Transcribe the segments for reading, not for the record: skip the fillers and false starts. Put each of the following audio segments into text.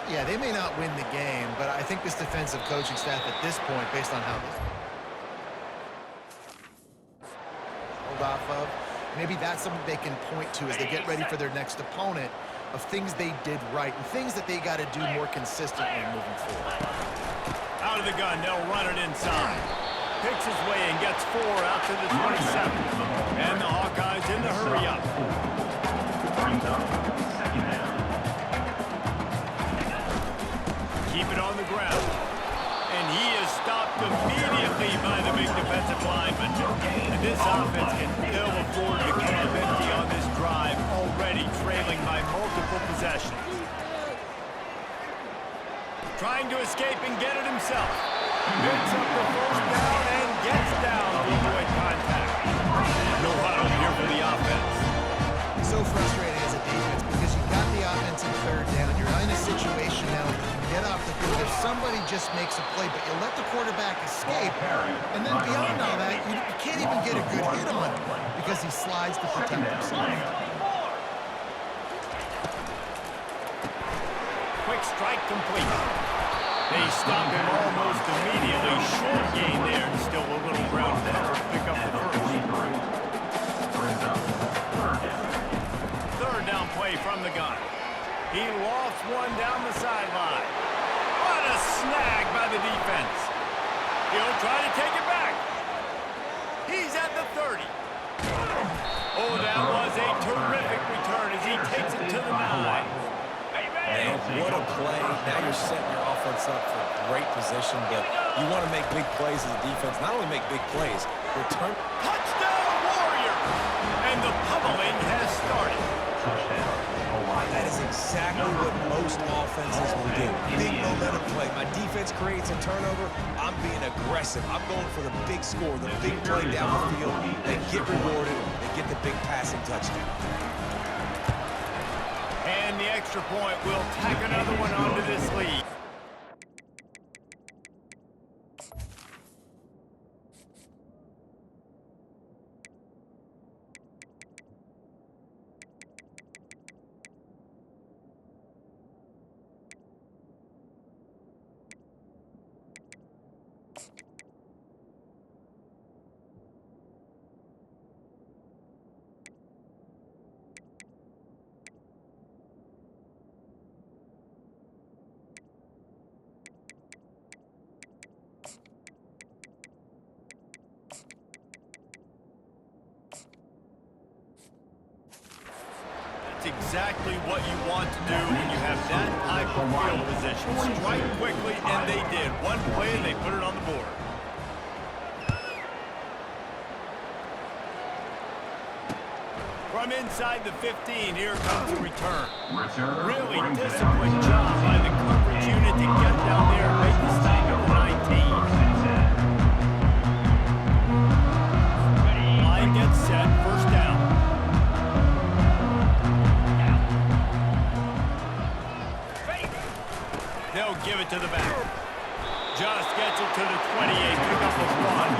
Yeah, they may not win the game, but I think this defensive coaching staff at this point, based on how this hold off of, maybe that's something they can point to as they get ready for their next opponent of things they did right and things that they got to do more consistently moving forward. Out of the gun, they'll run it inside. Picks his way and gets 4 out to the 27. And the Hawkeyes in the hurry up. Keep it on the ground. And he is stopped immediately by the big defensive lineman. And this offense can ill afford to come up empty on this drive, already trailing by multiple possessions. Trying to escape and get it himself. Picks up the first down and gets down to avoid contact. No huddle here for the offense. So frustrating as a defense because you got the offense in third down. You're in a situation now where you can get off the field if somebody just makes a play, but you let the quarterback escape. And then beyond all that, you can't even get a good hit on him because he slides to protect himself. Quick strike complete. They stop him almost immediately. Short gain there, and still a little ground cover to pick up the first. Third down play from the gun. He lofts one down the sideline. What a snag by the defense. He'll try to take it back. He's at the 30. Oh, that was a terrific return as he takes it to the 9. Man, what a play. Now you're setting your offense up for great position, but you want to make big plays as a defense. Not only make big plays, return. Touchdown, Warriors! And the pummeling has started. That is exactly what most offenses will do. Big momentum play. My defense creates a turnover. I'm being aggressive. I'm going for the big score, the big play down the field. They get rewarded. They get the big passing touchdown. And the extra point will tack another one onto this lead. Exactly what you want to do when you have that type of field position. Strike quickly, and they did. One play, and they put it on the board. From inside the 15, here comes a return. Really disciplined job by the coverage unit to get down there and make the stop at the 19. Line gets set, first down. They'll give it to the back. Just gets it to the 28, pick up a run.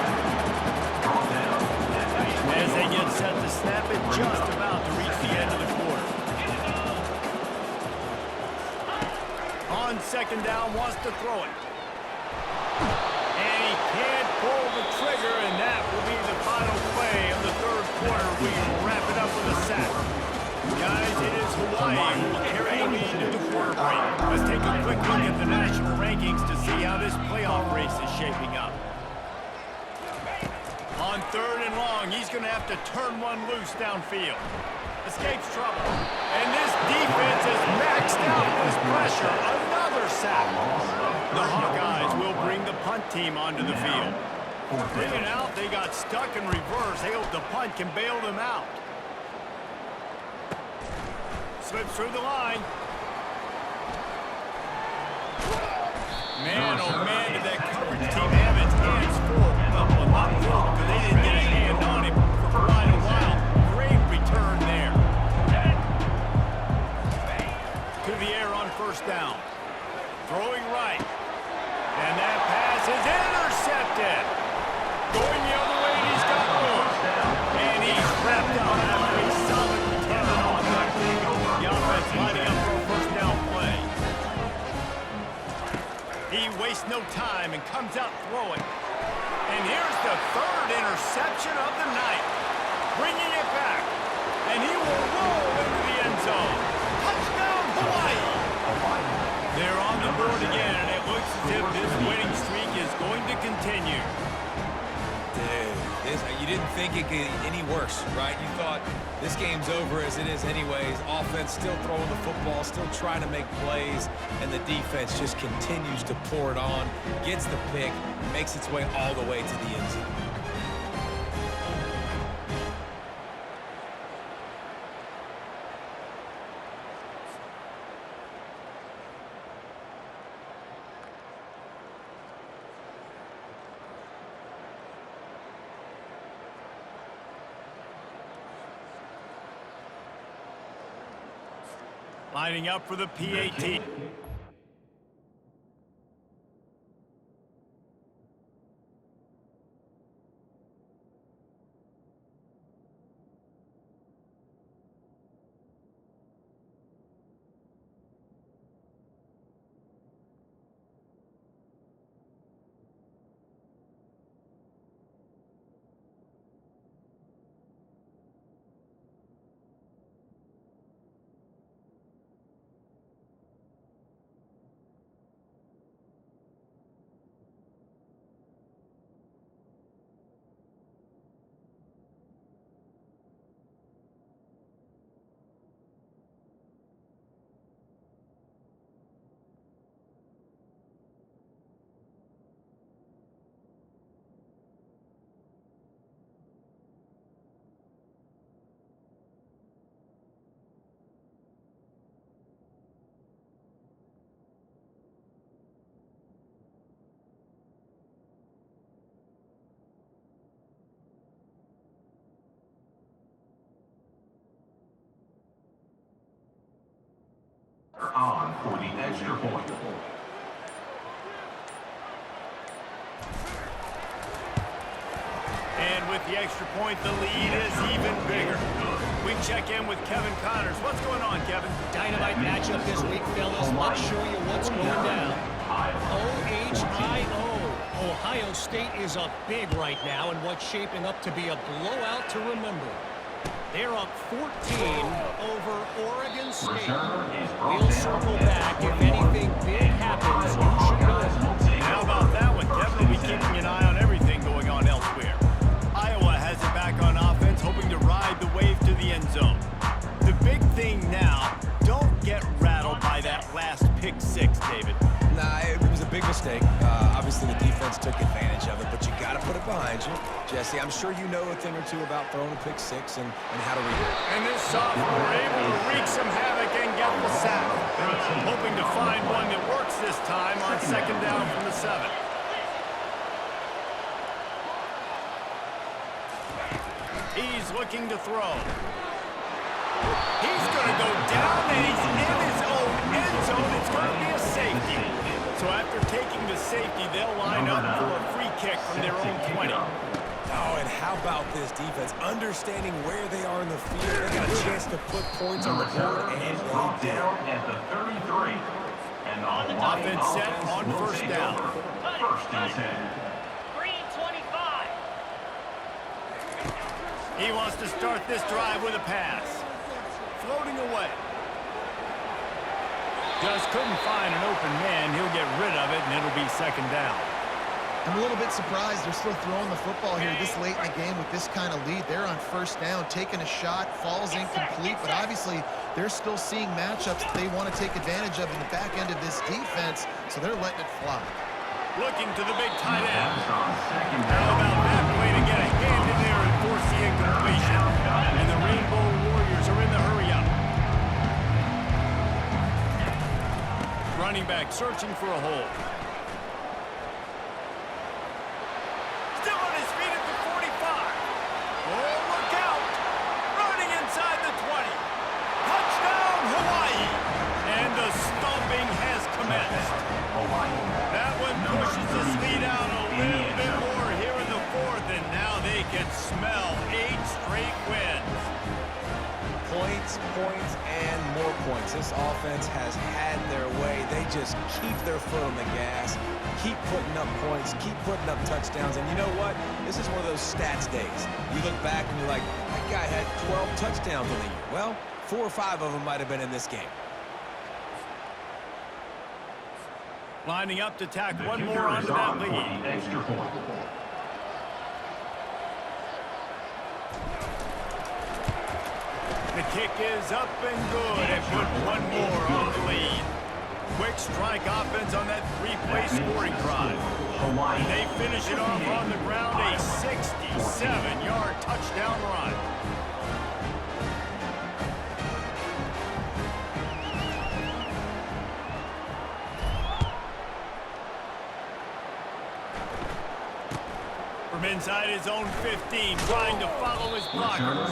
As they get set to snap it, just about to reach the end of the quarter. On second down, wants to throw it. And he can't pull the trigger, and that will be the final play of the third quarter. We wrap it up with a sack. Guys, it is Hawaii who will carry the lead to the quarter break. Let's take a quick look at the national rankings to see how this playoff race is shaping up. On third and long, he's going to have to turn one loose downfield. Escapes trouble. And this defense is maxed out with pressure. Another sack. The Hawkeyes will bring the punt team onto the field. Bringing out, they got stuck in reverse. They hope the punt can bail them out. Slips through the line. Man, oh man, did that coverage team have its hands full. Well, not full, because they didn't get a hand on him for quite a while. Great return there. To the air on first down. Throwing right. And that pass is intercepted. Going the other way, and he's got room. And he's wrapped up after a solid return on that. The offense lining up for a first down play. he wastes no time and comes out throwing. And here's the third interception of the night. Bringing it back. And he will roll into the end zone. Touchdown, Hawaii! They're on the board again, and it looks as if this winning streak is going to continue. You didn't think it could get any worse, right? You thought this game's over as it is anyways. Offense still throwing the football, still trying to make plays, and the defense just continues to pour it on, gets the pick, makes its way all the way to the end zone. Lining up for the PAT. On for the extra point. And with the extra point, the lead is even bigger. We check in with Kevin Connors. What's going on, Kevin? Dynamite matchup this week, fellas. Let's show you what's going down. OHIO. Ohio State is up big right now in what's shaping up to be a blowout to remember. They're up 14 over Oregon State. We'll circle back if anything big happens. You should know. How about that one, Kevin? We'll be keeping an eye on everything going on elsewhere. Iowa has it back on offense, hoping to ride the wave to the end zone. The big thing now, don't get rattled by that last pick six, David. Nah, it was a big mistake. Obviously, the defense took advantage of it, but you got to put it behind you. Jesse, I'm sure you know a thing or two about throwing a pick six and how to read it. And this sophomore able to wreak some havoc and get the sack. Hoping to find one that works this time on second down from the 7. He's looking to throw. He's going to go down, and he's in his own end zone. It's going to be a safety. So after taking the safety, they'll line up for a free kick from their own 20. Oh, and how about this defense? Understanding where they are in the field. They got a chance to put points on the board, and they did. At the 33. And the Offense set on first down. First and 10. Green 25. He wants to start this drive with a pass. Floating away. Just couldn't find an open man. He'll get rid of it, and it'll be second down. I'm a little bit surprised they're still throwing the football here this late in the game with this kind of lead. They're on first down, taking a shot, falls incomplete, but obviously they're still seeing matchups that they want to take advantage of in the back end of this defense, so they're letting it fly. Looking to the big tight end. How about that play to get a hand in there and force the incompletion? And the Rainbow Warriors are in the hurry-up. Running back searching for a hole. Still on his feet at the 45. Oh, look out. Running inside the 20. Touchdown, Hawaii. And the stomping has commenced. That one pushes this lead out a little bit more here in the 4th, and now they can smell 8 straight wins. Points, and more points. points. This offense has had their way. They just keep their foot on the gas, keep putting up points, keep putting up touchdowns. And you know what? This is one of those stats days. You look back and you're like, that guy had 12 touchdowns in the year. Well, 4 or 5 of them might have been in this game. Lining up to tack one more onto that lead. Extra point. The kick is up and good and put one more on the lead. Quick strike offense on that 3-play scoring drive. And they finish it off on the ground, a 67-yard touchdown run. From inside his own 15, trying to follow his blockers.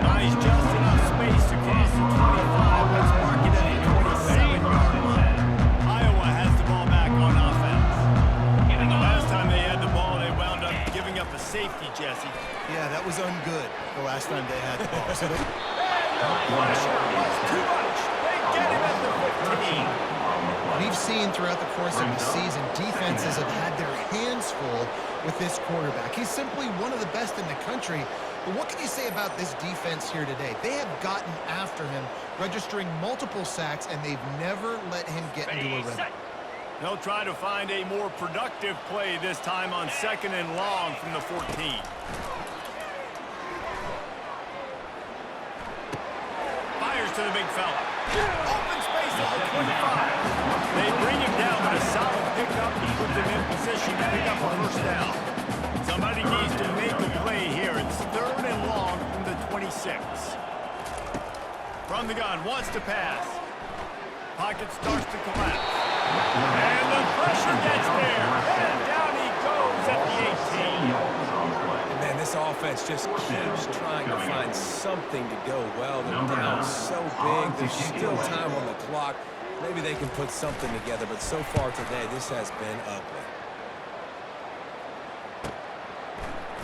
Nice just enough space across the 25. Let's mark it at a 27-yard line. Iowa has the ball back on offense. And the last time they had the ball, they wound up giving up a safety, Jesse. Yeah, that was ungood the last time they had the ball. So they... Pressure was too much. They get him at the 15. We've seen throughout the course of the season, defenses have had their hands full with this quarterback. He's simply one of the best in the country. But what can you say about this defense here today? They have gotten after him, registering multiple sacks, and they've never let him get into a rhythm. They'll try to find a more productive play this time on 2nd and long from the 14. Fires to the big fella. Open space at the 25. They bring him down with a solid pickup and put them in position to pick up a first down. Somebody needs to make a play here. It's 3rd and long from the 26. From the gun, wants to pass. Pocket starts to collapse. And the pressure gets there. And down he goes at the 18. Man, this offense just keeps trying to find something to go well. They're down so big. There's still time on the clock. Maybe they can put something together, but so far today, this has been ugly.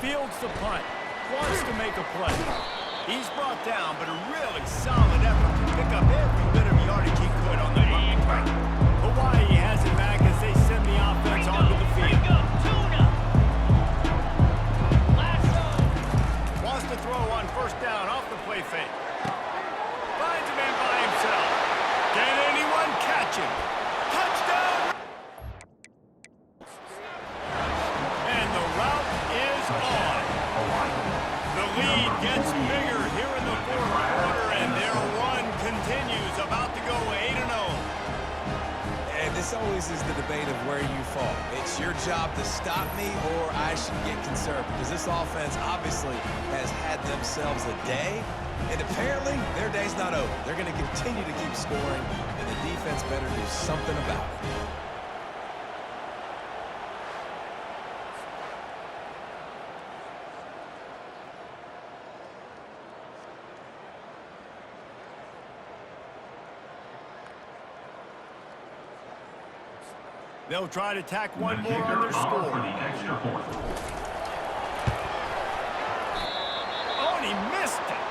Fields the punt. Wants to make a play. He's brought down, but a really solid effort to pick up every bit of yardage he could on the punt. Hawaii has it back as they send the offense onto the field. Wants to throw on 1st down off the play fake. Finds a man by himself. Can anyone catch him? Touchdown! And the route is on. The lead gets bigger here in the 4th quarter, and their run continues, about to go 8-0. And this always is the debate of where you fall. It's your job to stop me, or I should get concerned, because this offense obviously has had themselves a day. And apparently, their day's not over. They're going to continue to keep scoring, and the defense better do something about it. They'll try to tack one more on their score. For the extra point. Oh, and he missed it.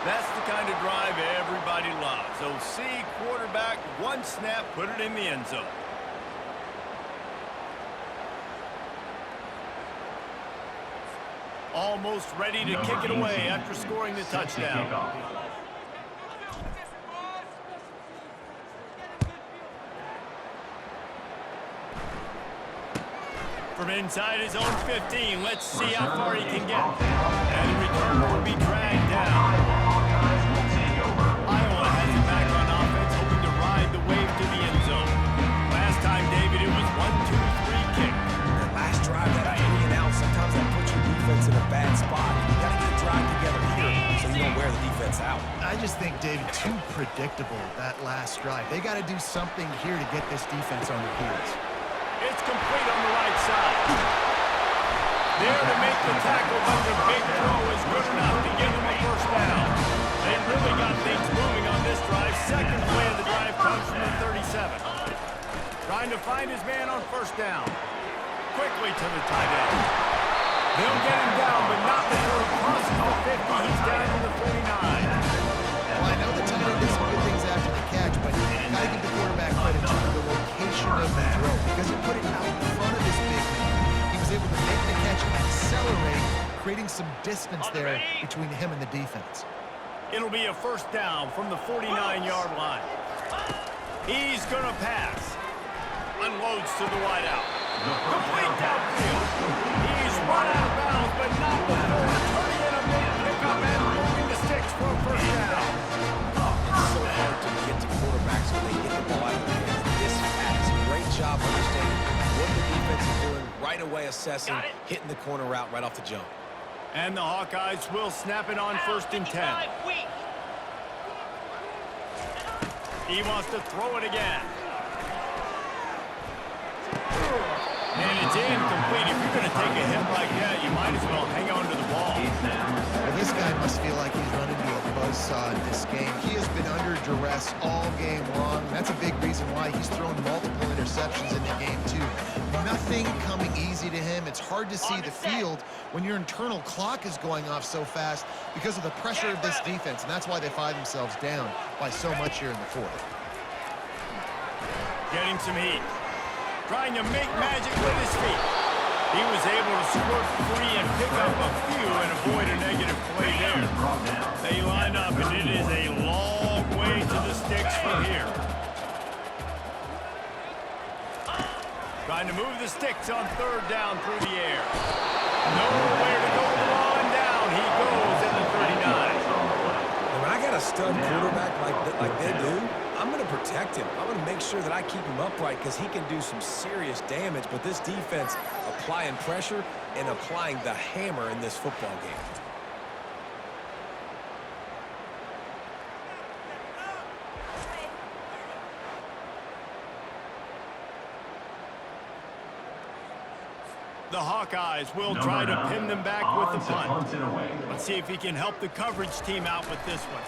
That's the kind of drive everybody loves. OC, quarterback, one snap, put it in the end zone. Almost ready to kick it away after scoring the touchdown. From inside his own 15, let's see how far he can get. And the returner will be dragged down. Iowa has it back on offense, hoping to ride the wave to the end zone. Last time, David, it was 1-2-3 kick. That last drive, that 3 and out, sometimes that puts your defense in a bad spot. You got to get a drive together here so you don't wear the defense out. I just think, David, too predictable, that last drive. They got to do something here to get this defense on their heels. It's complete on the right side. There to make the tackle, but the big throw is good enough to give them a first down. They really got things moving on this drive. 2nd play of the drive comes from the 37. Trying to find his man on 1st down. Quickly to the tight end. They'll get him down, but not before he crosses the 50. He's down to the 49. Well, I know the tight end did some good things after the of the throw because he put it out in front of his big man. He was able to make the catch, accelerate, creating some distance there between him and the defense. It'll be a first down from the 49-yard line. He's going to pass. Unloads to the wideout. Complete downfield. He's run out of bounds, but not before turning in a big pickup and moving the sticks for a first down. It's so hard to get to quarterbacks when they get the ball out of their hands. This has a great job understanding what the defense is doing, right away assessing, hitting the corner route right off the jump. And the Hawkeyes will snap it on 1st and 10. He wants to throw it again. And it's incomplete. If you're going to take a hit like that, you might as well hang on to the ball. Well, this guy must feel like he's run into a buzzsaw in this game. He has been under duress all game long. That's a big reason why he's thrown multiple interceptions in the game, too. Nothing coming easy to him. It's hard to see the field when your internal clock is going off so fast because of the pressure of this defense, and that's why they find themselves down by so much here in the fourth. Getting some heat. Trying to make magic with his feet. He was able to squirt free and pick up a few and avoid a negative play there. They line up, and it is a long way to the sticks from here. Trying to move the sticks on 3rd down through the air. Nowhere to go on down. He goes at the 39. When I got a stud quarterback like they do, I'm going to protect him. I'm going to make sure that I keep him upright because he can do some serious damage. But this defense applying pressure and applying the hammer in this football game. The Hawkeyes will try to pin them back with the punt. Let's see if he can help the coverage team out with this one.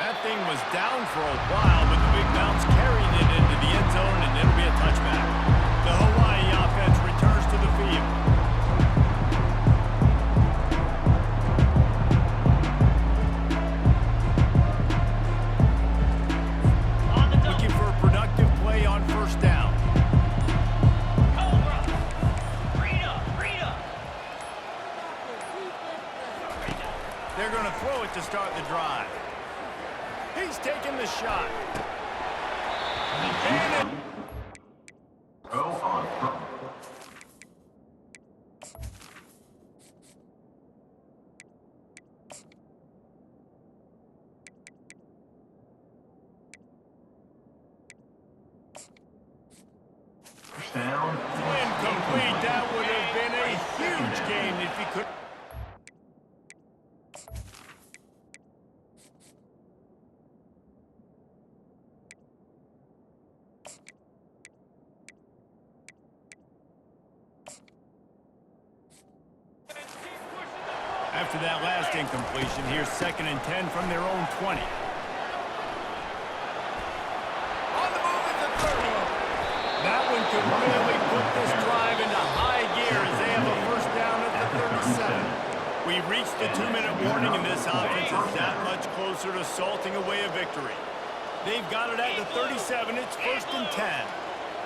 That thing was down for a while, but the big bounce carried it into the end zone, and it'll be a touchback. The Hawaii offense returns to the field. Looking for a productive play on 1st down. They're going to throw it to start the drive. He's taking the shot. And Go on. Down. incomplete. That would have been a huge game if he could. After that last incompletion, here's 2nd and 10 from their own 20. On the move at the 30. That one could really put this drive into high gear as they have a first down at the 37. We've reached the 2-minute warning, and this offense is that much closer to salting away a victory. They've got it at the 37. It's 1st and 10.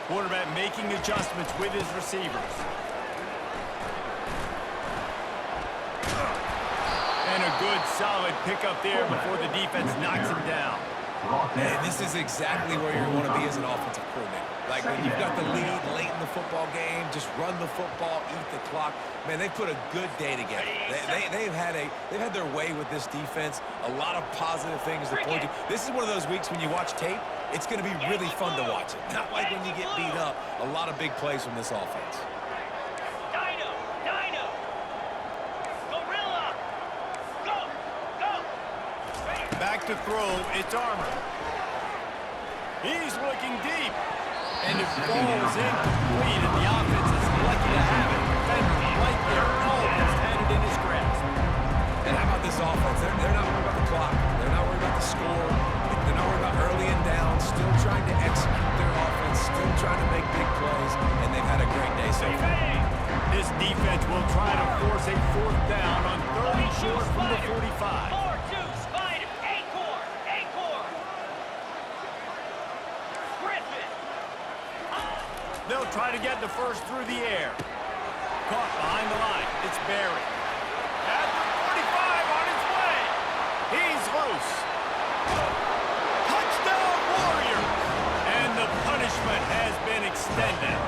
Quarterback making adjustments with his receivers. And a good, solid pickup there before the defense knocks him down. Man, this is exactly where you want to be as an offensive coordinator. Like when you've got the lead late in the football game, just run the football, eat the clock. Man, they've put a good day together. They've had their way with this defense. A lot of positive things to point to. This is one of those weeks when you watch tape, it's going to be really fun to watch it. Not like when you get beat up. A lot of big plays from this offense. Back to throw, it's Armour. He's looking deep. And it falls incomplete, and the offense is lucky to have it. Defender right there, almost had it in his grasp. And how about this offense? They're not worried about the clock. They're not worried about the score. They're not worried about early and down. Still trying to execute their offense. Still trying to make big plays. And they've had a great day so far. This defense will try to force a 4th down on 3rd and short from the 45. They'll try to get the first through the air. Caught behind the line. It's Barry. At the 45 on his way. He's loose. Touchdown Warriors! And the punishment has been extended.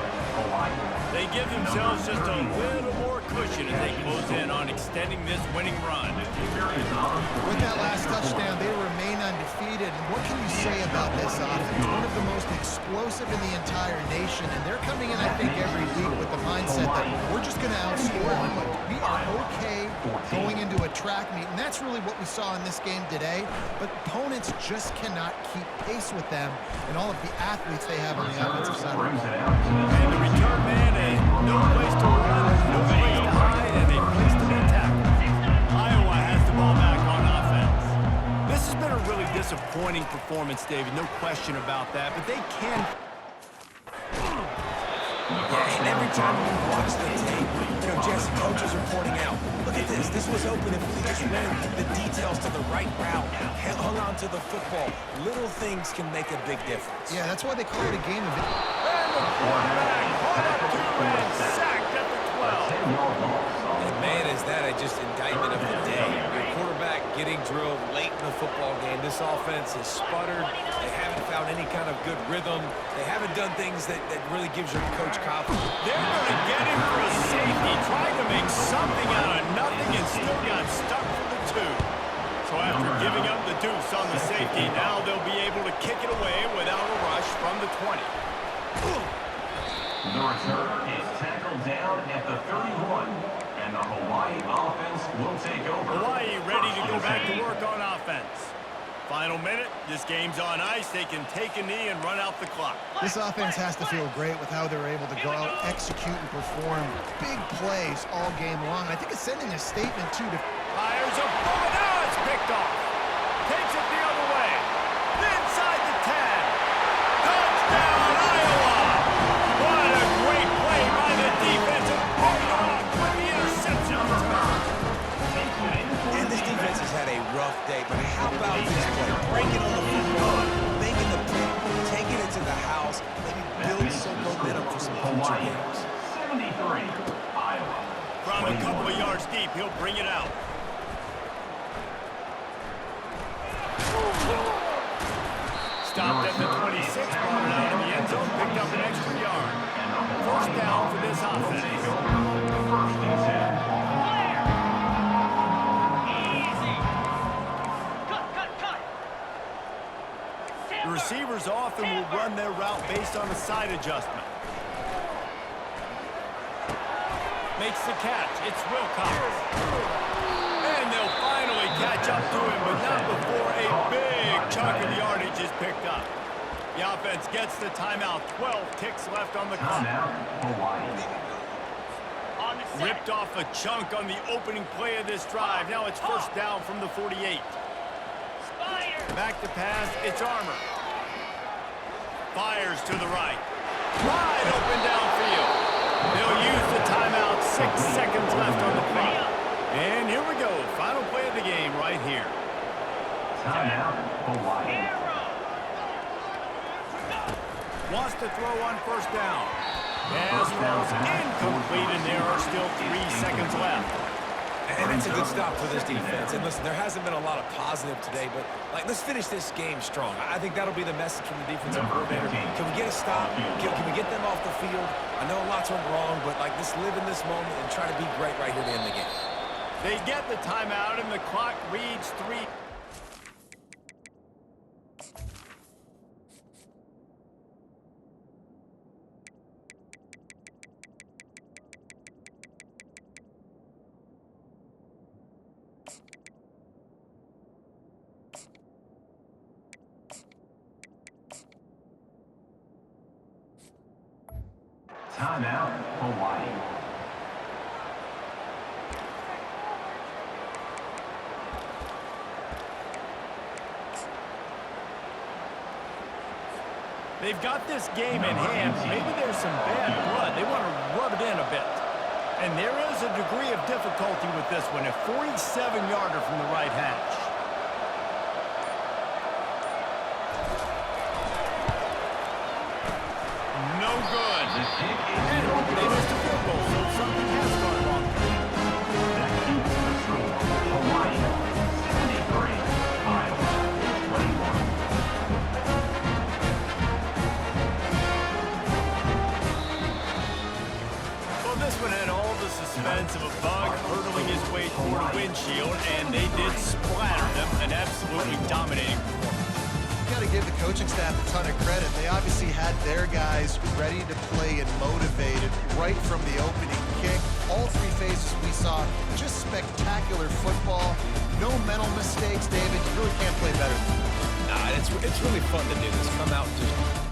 They give themselves just a little more cushion as they close in on extending this winning run. With that last touchdown, they remain undefeated. And what can you say about this offense? One of the most explosive in the entire nation. And they're coming in, I think, every week with the mindset that we're just going to outscore them. But we are okay going into a track meet. And that's really what we saw in this game today. But opponents just cannot keep pace with them and all of the athletes they have on the offensive side of the ball. And the return man, no place to run, no place to hide, and a place to be tackled. Iowa has the ball back on offense. This has been a really disappointing performance, David, no question about that, but they can... Yeah, and every time you watch the tape, Jesse, coaches are pointing out, look at this. This was open if we just ran the details to the right route, hung on to the football. Little things can make a big difference. Yeah, that's why they call it a game of it. And the quarterback caught up to and sacked at the 12. And man, is that just indictment of the day. Your quarterback getting drilled late in the football game. This offense has sputtered. They haven't found any kind of good rhythm. They haven't done things that really gives your coach confidence. They're going to get him for a safety, trying to make something out of nothing and still got stuck for the 2. So after giving up the deuce on the safety, now they'll be able to kick it away without a rush from the 20. The returner is tackled down at the 31, and the Hawaii offense will take over. Hawaii ready to go back to work on offense. Final minute, this game's on ice. They can take a knee and run out the clock. This offense has to feel great with how they're able to go out, execute, and perform big plays all game long. I think it's sending a statement, too, to... Fires a bullet. Now it's picked off. Takes it the other way. Inside the 10. Touchdown, Iowa! What a great play by the defense and pulling it off with the interception. And this defense has had a rough day, but how about this play? Breaking on the football, making the pick, taking it to the house, maybe build some momentum for some future games. 73, Iowa. From a couple of yards deep, he'll bring it out. Stopped at the 26, brought it out of the end zone, picked up an extra yard. First down for this offense. First and 10. The receivers often will run their route based on a side adjustment. Makes the catch. It's Wilcox. And they'll finally catch up to him, but not before a big chunk of yardage is picked up. The offense gets the timeout. 12 ticks left on the clock. Timeout, Hawaii. Ripped off a chunk on the opening play of this drive. Now it's first down from the 48. Back to pass. It's Armour. Fires to the right. Wide open downfield. They'll use the timeout. 6 seconds left on the clock. And here we go. Final play of the game right here. Timeout, Hawaii. Wants to throw on first down. Pass throws incomplete, and there are still 3 seconds left. And it's a good stop for this defense. And listen, there hasn't been a lot of positive today, but let's finish this game strong. I think that'll be the message from the defensive coordinator. Can we get a stop? Can we get them off the field? I know lots went wrong, but let's live in this moment and try to be great right here to end the game. They get the timeout, and the clock reads 3. Timeout, Hawaii. They've got this game in hand. Maybe there's some bad blood. They want to rub it in a bit. And there is a degree of difficulty with this one. A 47-yarder from the right hash. No good. The kick is And they missed a field goal, so something has gone wrong. That keeps the score. Hawaii 73, Iowa 21. Well, this one had all the suspense of a bug hurtling his way toward a windshield, and they did splatter them, an absolutely dominating performance. Got to give the coaching staff a ton of credit. They obviously had their guys ready to play and motivated right from the opening kick. All three phases we saw, just spectacular football. No mental mistakes, David. You really can't play better. Nah, it's really fun to do this. Come out and just